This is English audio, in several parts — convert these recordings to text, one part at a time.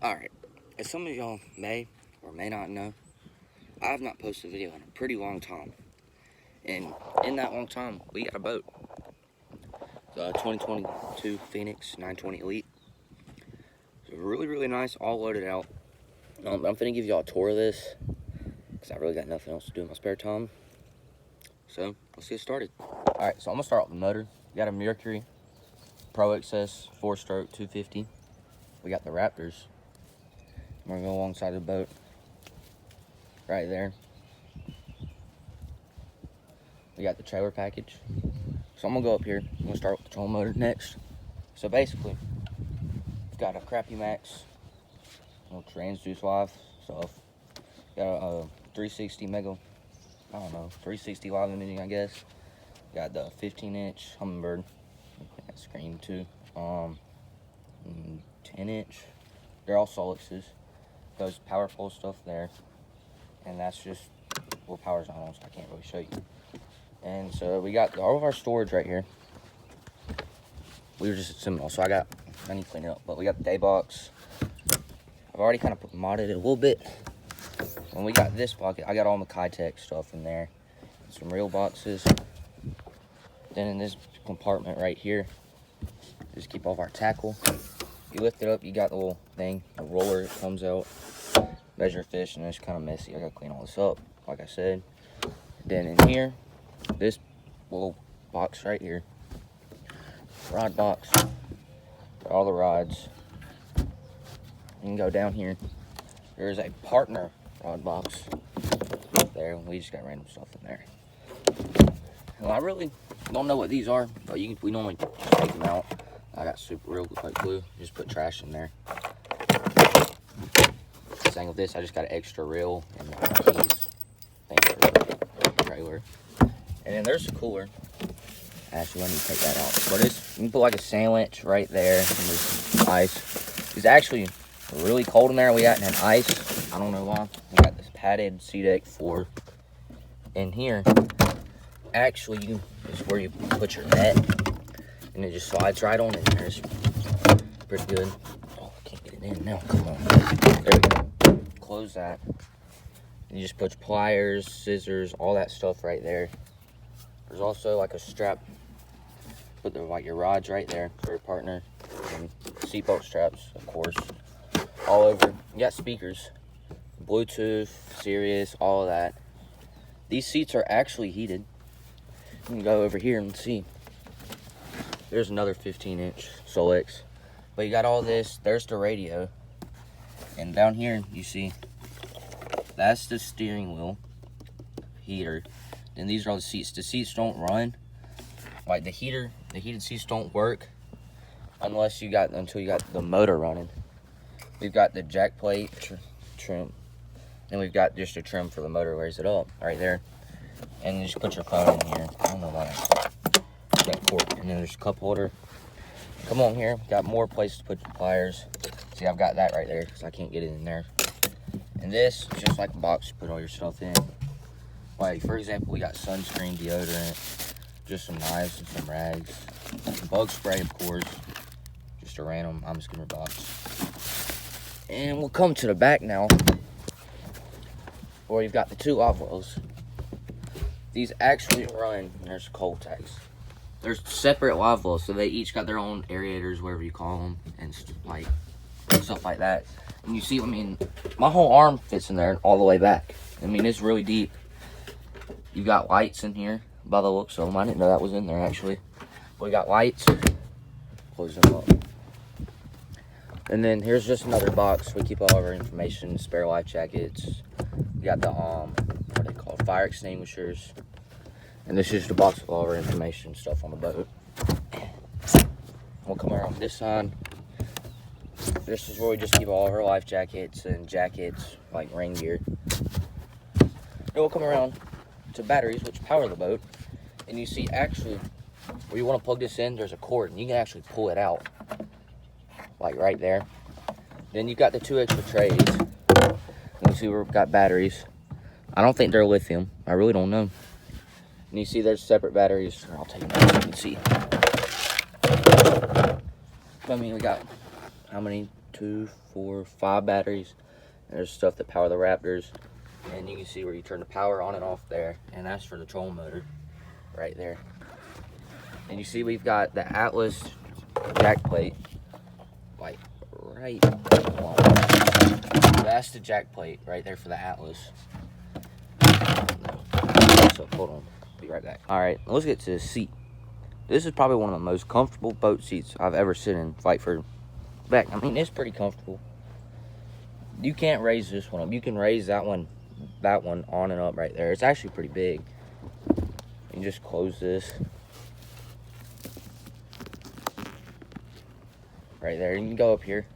Alright, as some of y'all may or may not know, I have not posted a video in a pretty long time. And in that long time, we got a boat. The 2022 Phoenix 920 Elite. It's really, really nice, all loaded out. I'm finna give y'all a tour of this, because I really got nothing else to do in my spare time. So, let's get started. Alright, so I'm gonna start with the motor. We got a Mercury Pro XS 4-stroke 250. We got the Raptors. We're gonna go alongside the boat right there. We got the trailer package. So I'm gonna go up here. I'm gonna start with the trolling motor next. So basically, we've got a Crappy Max, transduce live stuff. Got a 360 mega, 360 live imaging, I guess. Got the 15-inch Humminbird. That screen too. 10-inch. They're all Solixes. Those power pole stuff there, and that's just what power's not on, so I can't really show you. And so we got all of our storage right here. We were just at Seminole, so I need to clean it up. But we got the day box. I've already kind of modded it a little bit. And we got this pocket. I got all my Kitech stuff in there. Some real boxes. Then in this compartment right here, just keep all of our tackle. You lift it up, you got the little thing, the roller, it comes out. Measure fish, and it's kind of messy. I gotta clean all this up, like I said. Then in here, this little box right here, rod box, all the rods. You can go down here. There's a partner rod box there. We just got random stuff in there. Well, I really don't know what these are, but we normally just take them out. I got real quick glue. Just put trash in there. Thing with this, I just got an extra reel and keys thing for the trailer. And then there's a cooler. Actually, let me take that out. But you can put like a sandwich right there, and there's some ice. It's actually really cold in there. We hadn't had ice. I don't know why. We got this padded SeaDek 4 in here. Actually, is where you put your net, and it just slides right on in there. It's pretty good. Oh, I can't get it in now. Come on. There we go. Close that. And you just put your pliers, scissors, all that stuff right there. There's also like a strap. Put your rods right there for your partner. And seatbelt straps, of course. All over. You got speakers. Bluetooth, Sirius, all of that. These seats are actually heated. You can go over here and see. There's another 15-inch Solix. But you got all this. There's the radio. And down here, you see, that's the steering wheel heater. And these are all the seats. The seats don't run. Like the heated seats don't work until you got the motor running. We've got the jack plate trim. And we've got just a trim for the motor, raise it up right there. And you just put your phone in here. I don't know why that port. And then there's a cup holder. Come on here. Got more places to put your pliers. See, I've got that right there because I can't get it in there. And this is just like a box you put all your stuff in. Like, for example, we got sunscreen, deodorant, just some knives and some rags. Some bug spray, of course. Just a random I'm skimmer box. And we'll come to the back now, where you've got the two live wells. These actually run, and there's cold tags. There's separate live wells, so they each got their own aerators, whatever you call them, and stuff like that. And you see, I mean, my whole arm fits in there all the way back. I mean, it's really deep. You've got lights in here by the looks of them. I didn't know that was in there, actually. We got lights. Close them up. And then here's just another box. We keep all of our information, spare life jackets. We got the, what are they called? Fire extinguishers. And this is the box with all of our information stuff on the boat. We'll come around this side. This is where we just keep all of our life jackets and jackets, like rain gear. Then we'll come around to batteries, which power the boat. And you see, actually, where you want to plug this in, there's a cord, and you can actually pull it out. Like right there. Then you've got the two extra trays. And you see we've got batteries. I don't think they're lithium. I really don't know. And you see there's separate batteries. I'll take them out so you can see. I mean, we got how many? 2, 4, 5 batteries. And there's stuff that power the Raptors. And you can see where you turn the power on and off there. And that's for the trolling motor right there. And you see we've got the Atlas jack plate, like right. That's the jack plate right there for the Atlas. So hold on, be right back. All right, let's get to the seat. This is probably one of the most comfortable boat seats I've ever sit in. Like for back, I mean it's pretty comfortable. You can't raise this one up. You can raise that one on and up right there. It's actually pretty big. You can just close this. Right there, you can go up here.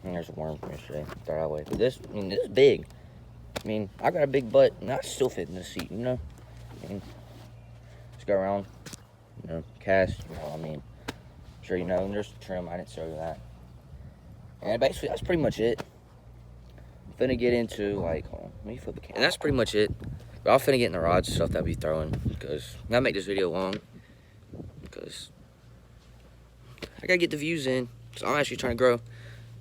And there's a worm from yesterday. Throw that away. But this, I mean, this is big. I mean, I got a big butt, and I still fit in this seat, you know? I mean, just go around, you know, cast, you know, I mean, I'm sure you know, and there's the trim, I didn't show you that. And basically, that's pretty much it. I'm finna get into, like, hold on, let me flip the camera. And that's pretty much it. But I'm finna get in the rods and stuff that I'll be throwing, because I gotta make this video long, because I gotta get the views in, because I'm actually trying to grow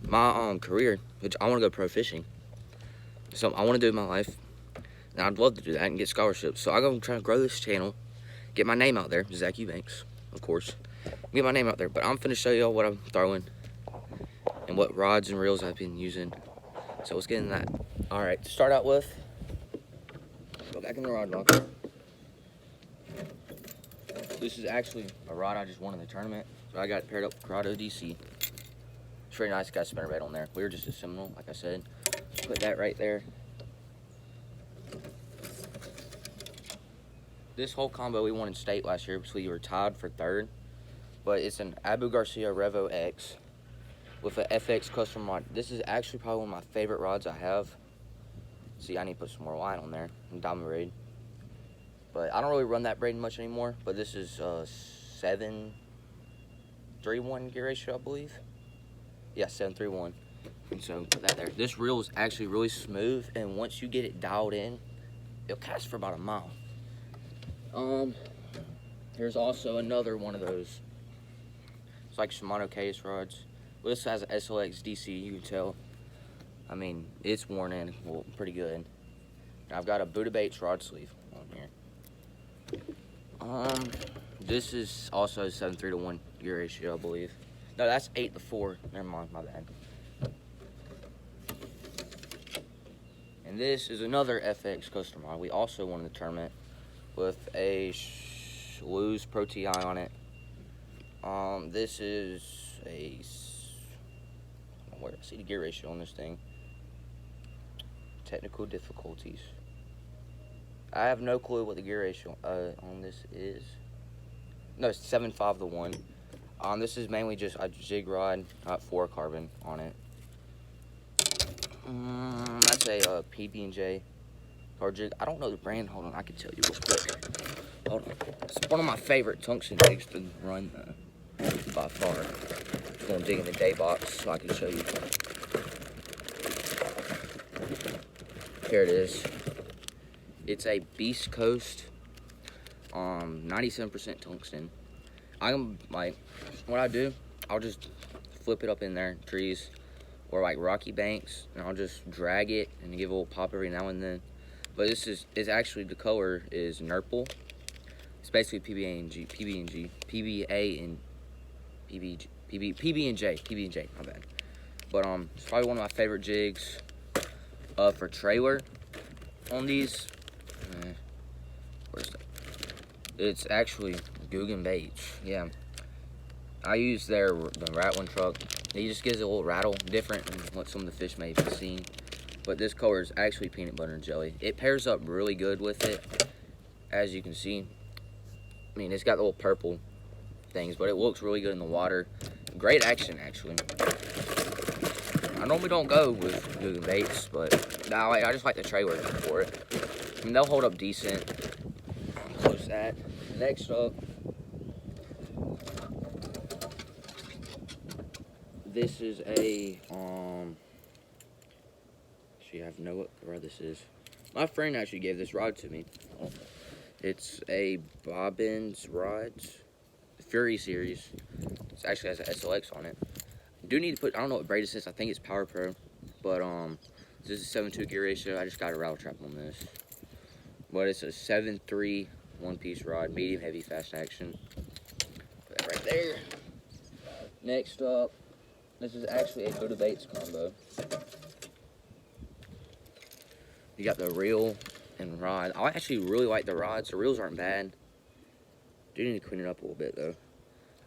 my career, which I want to go pro fishing. So I want to do in my life, and I'd love to do that and get scholarships. So I'm gonna try to grow this channel, get my name out there, Zach Eubanks, of course, get my name out there. But I'm finna show y'all what I'm throwing and what rods and reels I've been using. So let's get into that. All right, to start out with, go back in the rod locker. This is actually a rod I just won in the tournament. So I got it paired up with Corrado DC. It's very nice, got a spinnerbait on there. We were just a Seminole, like I said. Put that right there. This whole combo we won in state last year, so we were tied for third. But it's an Abu Garcia Revo X with an FX custom rod. This is actually probably one of my favorite rods I have. See, I need to put some more line on there, and diamond braid. But I don't really run that braid much anymore. But this is 7-3-1 gear ratio, I believe. Yeah, 7-3-1. And so put that there. This reel is actually really smooth, and once you get it dialed in, it'll cast for about a mile. There's also another one of those. It's like Shimano KS rods. Well, this has an SLX DC, you can tell. I mean, it's worn in, well, pretty good. And I've got a Buddha Baits rod sleeve on here. This is also 7-3-1 gear ratio, I believe. No, that's 8-4. Never mind, my bad. And this is another FX custom rod. We also won the tournament with a Lew's Pro TI on it. This is a, where do I see the gear ratio on this thing? Technical difficulties. I have no clue what the gear ratio on this is. No, it's 7.5-1. This is mainly just a jig rod, fluorocarbon on it. That's a PB&J car jig. I don't know the brand. Hold on, I can tell you real quick. Hold on. It's one of my favorite tungsten jigs to run by far. I'm going to dig in the day box so I can show you. Here it is. It's a Beast Coast 97% tungsten. I'm like, what I do, I'll just flip it up in there, trees or like rocky banks, and I'll just drag it and give a little pop every now and then. But this is actually, the color is Nurple. It's basically PB&J, my bad. But it's probably one of my favorite jigs for trailer on these. Where's that? It's actually Guggen Baits. Yeah, I use the rattling truck. He just gives it a little rattle, different than what some of the fish may have seen. But this color is actually peanut butter and jelly. It pairs up really good with it, as you can see. I mean, it's got the little purple things, but it looks really good in the water. Great action, actually. I normally don't go with Guggen Baits, but I just like the trailer for it. I mean, they'll hold up decent. Close that. Next up, this is a actually I have no where this is. My friend actually gave this rod to me. It's a Bobbins Rods Fury series. It actually has an SLX on it. do need to put, I don't know what braid this is. I think it's Power Pro. But, this is a 7-2 gear ratio. I just got a rattle trap on this. But it's a 7-3 one-piece rod, medium, heavy, fast action. Put that right there. Next up, this is actually a Buddha Baits combo. You got the reel and rod. I actually really like the rods. The reels aren't bad. Do need to clean it up a little bit though.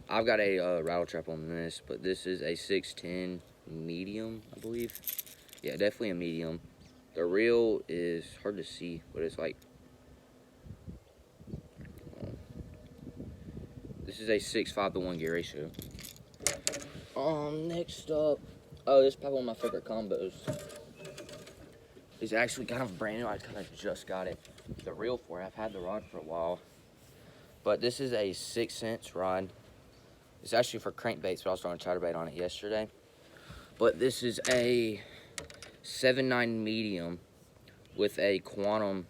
I've got a rattle trap on this, but this is a 610 medium, I believe. Yeah, definitely a medium. The reel is hard to see, but it's like, this is a 6.5 to 1 gear ratio. Next up, oh, this is probably one of my favorite combos. It's actually kind of brand new. I kind of just got it. The reel for it. I've had the rod for a while. But this is a 6-cent rod. It's actually for crankbaits, but I was throwing a chatterbait on it yesterday. But this is a 7.9 medium with a Quantum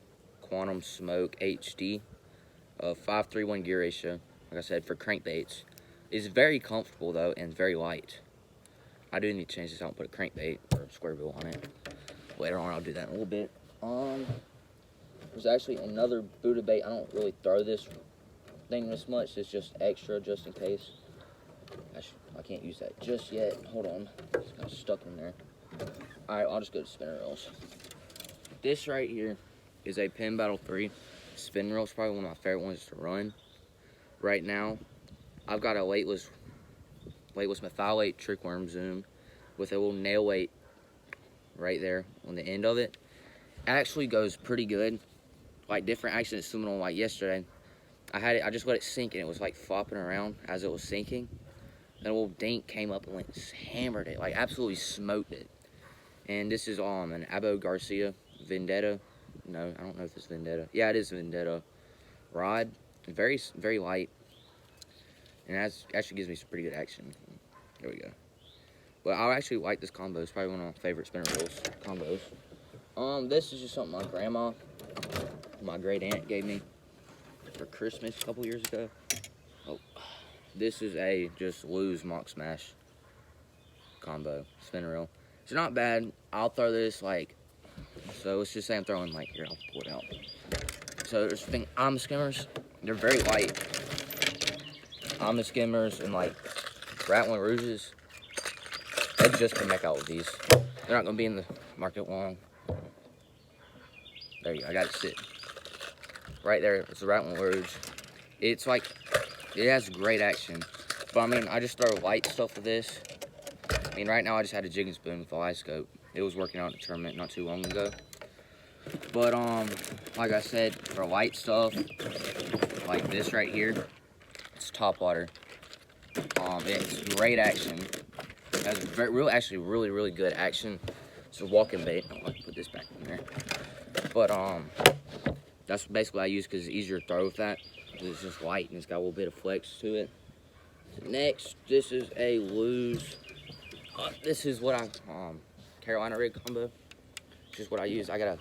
Smoke HD, 5.31 gear ratio. Like I said, for crankbaits. It's very comfortable though and very light. I do need to change this out and put a crankbait or a square bill on it. Later on, I'll do that in a little bit. There's actually another Buddha bait. I don't really throw this thing this much. It's just extra, just in case. I can't use that just yet. Hold on. It's kind of stuck in there. Alright, I'll just go to spinner reels. This right here is a Penn Battle 3. Spin reel is probably one of my favorite ones to run. Right now, I've got a weightless methylate trickworm zoom with a little nail weight right there on the end of it. Actually goes pretty good. Like different action is swimming on. Like yesterday, I just let it sink and it was like flopping around as it was sinking. And a little dink came up and like hammered it, like absolutely smoked it. And this is an Abu Garcia Vendetta. No, I don't know if it's Vendetta. Yeah, it is Vendetta rod. Very, very light. And that actually gives me some pretty good action. There we go. But I actually like this combo. It's probably one of my favorite spinner reels combos. This is just something my grandma, my great aunt gave me for Christmas a couple years ago. Oh, this is a just Lew's Mock Smash combo spinner reel. It's not bad. I'll throw this like, so let's just say I'm throwing like, here, I'll pull it out. So there's the thing, Alma skimmers. They're very light. Alma skimmers and like Rattling Rouges. They just connect out with these. They're not going to be in the market long. There you go. I got it sit. Right there. It's a Rattling Rouge. It's like, it has great action. But I mean, I just throw light stuff with this. I mean, right now I just had a jigging spoon with a light scope. It was working out in a tournament not too long ago. But, like I said, for light stuff, like this right here, it's top water. It's great action. It has actually really good action. It's a walking bait. I'll put this back in there. But that's basically what I use because it's easier to throw with that. It's just light and it's got a little bit of flex to it. Next, this is a Lew's. This is what Carolina rig combo. This is what I use. I got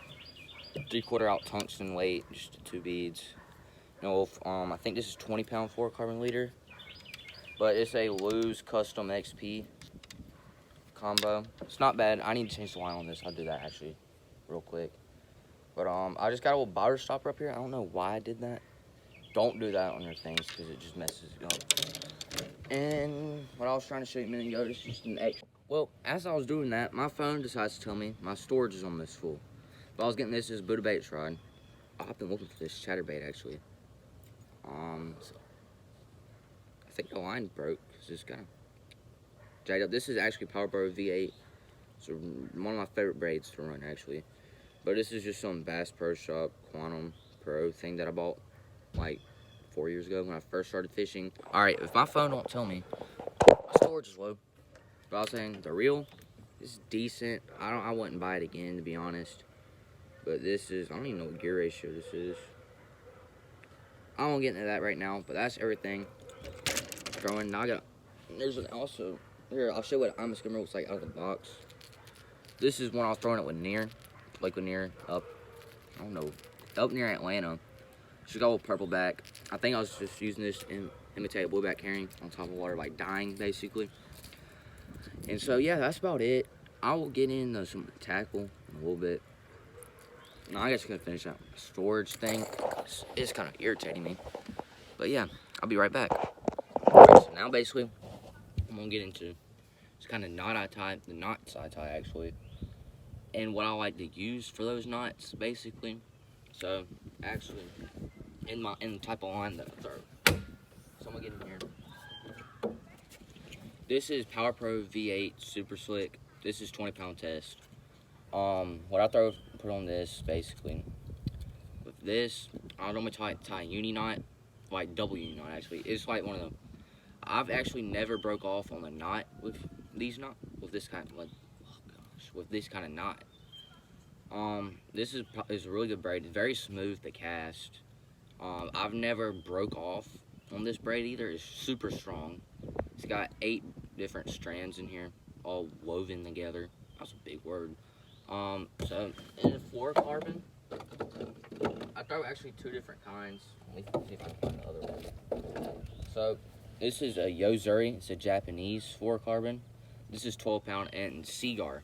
a 3/4 ounce tungsten weight, just 2 beads. You know, I think this is 20-pound fluorocarbon leader. But it's a Lew's Custom XP combo. It's not bad. I need to change the line on this. I'll do that actually real quick. But I just got a little bobber stopper up here. I don't know why I did that. Don't do that on your things because it just messes it up. And what I was trying to show you a minute ago, this is just an extra. Well, as I was doing that, my phone decides to tell me my storage is almost full. But I was getting this Buddha Baits rod. I've been looking for this chatterbait actually. So I think the line broke because it's kind of jagged up. This is actually Power Pro V8. It's one of my favorite braids to run actually. But this is just some Bass Pro Shop Quantum Pro thing that I bought like 4 years ago when I first started fishing. Alright, if my phone don't tell me, my storage is low. But I was saying the reel is decent. I wouldn't buy it again to be honest. But this is, I don't even know what gear ratio this is. I won't get into that right now, but that's everything. Throwing, now I got, there's an also, here, I'll show you what Alma skimmer looks like out of the box. This is one I was throwing it with Lake Lanier, up, I don't know, up near Atlanta. She's got a little purple back. I think I was just using this to imitate a blueback herring on top of water, like dying, basically. And so, yeah, that's about it. I will get into some tackle in a little bit. No, I guess I'm going to finish out the storage thing. It's kind of irritating me. But, yeah, I'll be right back. Alright, so now, basically, I'm going to get into it's kind of knot I tie, the knots I tie, actually. And what I like to use for those knots, basically. So, actually, in the type of line that I throw. So, I'm going to get in here. This is Power Pro V8 Super Slick. This is 20-pound test. What I put on this, basically, with this, I normally tie a uni knot, like double uni knot, actually. It's like one of the, I've actually never broke off on a knot with these knot, with this kind of, like, oh gosh, with this kind of knot. This is a really good braid. It's very smooth to cast. I've never broke off on this braid either. It's super strong. It's got 8 different strands in here, all woven together. That's a big word. So in the fluorocarbon, I throw actually 2 different kinds. Let me see if I can find the other one. So this is a Yo-Zuri. It's a Japanese fluorocarbon. This is 12-pound, and Seaguar.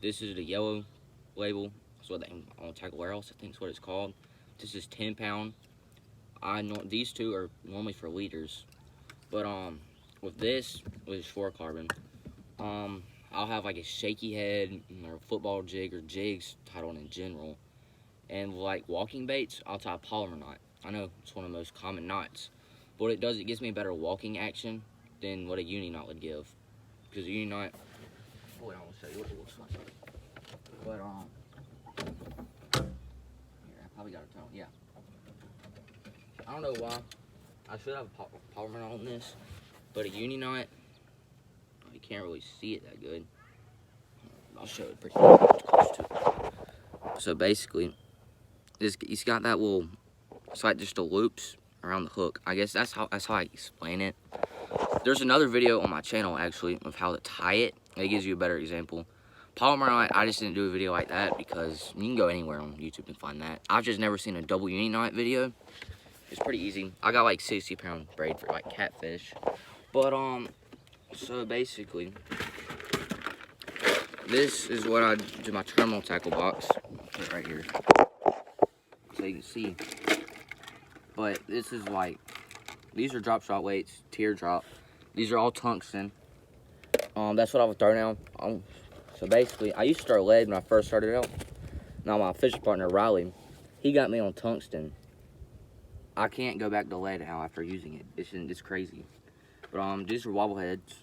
This is the yellow label. That's what they on Tackle Warehouse, I think is what it's called. This is 10-pound. I know these 2 are normally for liters, but with this, with fluorocarbon, I'll have like a shaky head or a football jig or jigs tied on in general. And like walking baits, I'll tie a polymer knot. I know it's one of the most common knots, but what it does, it gives me better walking action than what a uni knot would give. Because a uni knot, hold on, I'll show you what it looks like. But here, I probably got it tone, yeah. I don't know why. I should have a polymer knot on this, but a uni knot, you can't really see it that good. I'll show it pretty close to it. So basically, it's got that little, it's like just the loops around the hook. I guess that's how I explain it. There's another video on my channel actually of how to tie it. It gives you a better example. Polymer knot, I just didn't do a video like that because you can go anywhere on YouTube and find that. I've just never seen a double uni knot video. It's pretty easy. I got like 60-pound braid for like catfish. But so basically, this is what I do my terminal tackle box. I'll put it right here so you can see. But this is like, these are drop shot weights, teardrop. These are all tungsten. That's what I would throw now. So basically, I used to throw lead when I first started out. Now my fishing partner Riley, he got me on tungsten. I can't go back to lead now after using it. It's crazy. But these are wobble heads.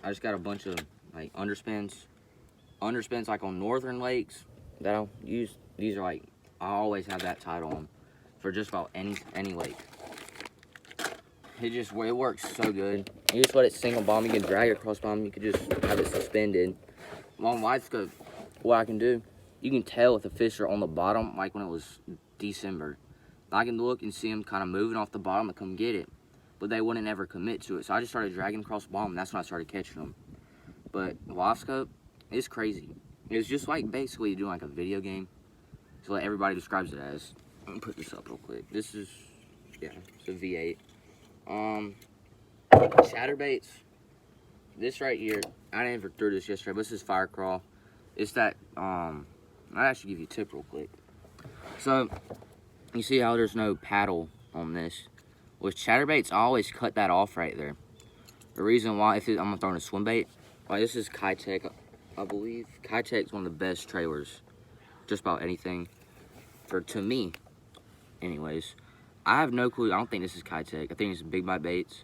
I just got a bunch of like underspins like on northern lakes that I'll use. These are like, I always have that tied on for just about any lake. It works so good. You just let it single bomb. You can drag it across bomb. You can just have it suspended. On Light Scope, what I can do, you can tell if the fish are on the bottom, like when it was December. I can look and see them kind of moving off the bottom to come get it, but they wouldn't ever commit to it. So I just started dragging across the bottom, and that's when I started catching them. But Live Scope, it's crazy. It's just like basically doing like a video game. So like everybody describes it as. Let me put this up real quick. This is, yeah, it's a V8. Chatterbaits. This right here, I never threw this yesterday, but this is Fire Crawl. It's that, I'll actually give you a tip real quick. So, you see how there's no paddle on this? With chatterbaits, I always cut that off right there. The reason why, I'm throwing a swim bait, like this is Keitech, I believe. Keitech's one of the best trailers, just about anything, to me, anyways. I have no clue. I don't think this is Keitech. I think it's Big Bite Baits.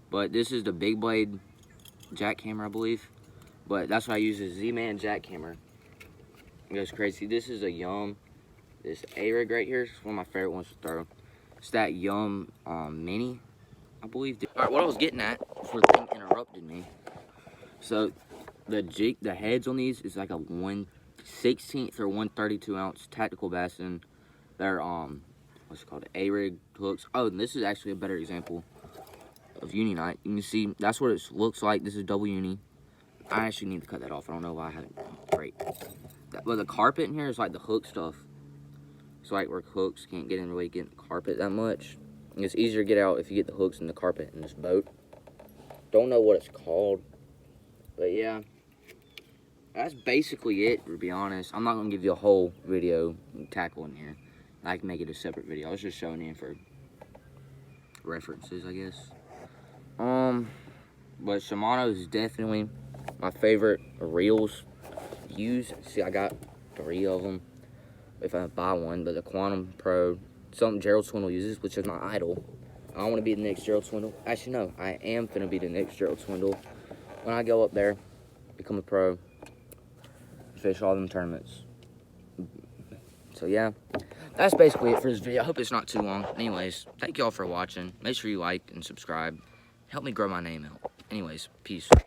But this is the Big Blade jackhammer, I believe. But that's what I use, is Z-Man jackhammer. It goes crazy. This is a Yum. This A-Rig right here is one of my favorite ones to throw. It's that Yum Mini, I believe. Alright, what I was getting at before the thing interrupted me. So, the heads on these is like a 1/16 or 1/32 ounce tactical bassin. They're, what's it called, A-Rig hooks. Oh, and this is actually a better example of uni knot. You can see, that's what it looks like. This is double uni. I actually need to cut that off. I don't know why I had it. Oh, great. But the carpet in here is like the hook stuff. It's like where hooks can't get in the way, get in the carpet that much. And it's easier to get out if you get the hooks in the carpet in this boat. Don't know what it's called. But yeah. That's basically it, to be honest. I'm not going to give you a whole video tackle in here. I can make it a separate video. I was just showing you for references, I guess. But Shimano is definitely my favorite reels to use. See, I got 3 of them if I buy one. But the Quantum Pro, something Gerald Swindle uses, which is my idol. I don't want to be the next Gerald Swindle. Actually, no, I am going to be the next Gerald Swindle when I go up there, become a pro, fish all them tournaments. So yeah, that's basically it for this video. I hope it's not too long. Anyways, thank y'all for watching. Make sure you like and subscribe. Help me grow my name out. Anyways, peace.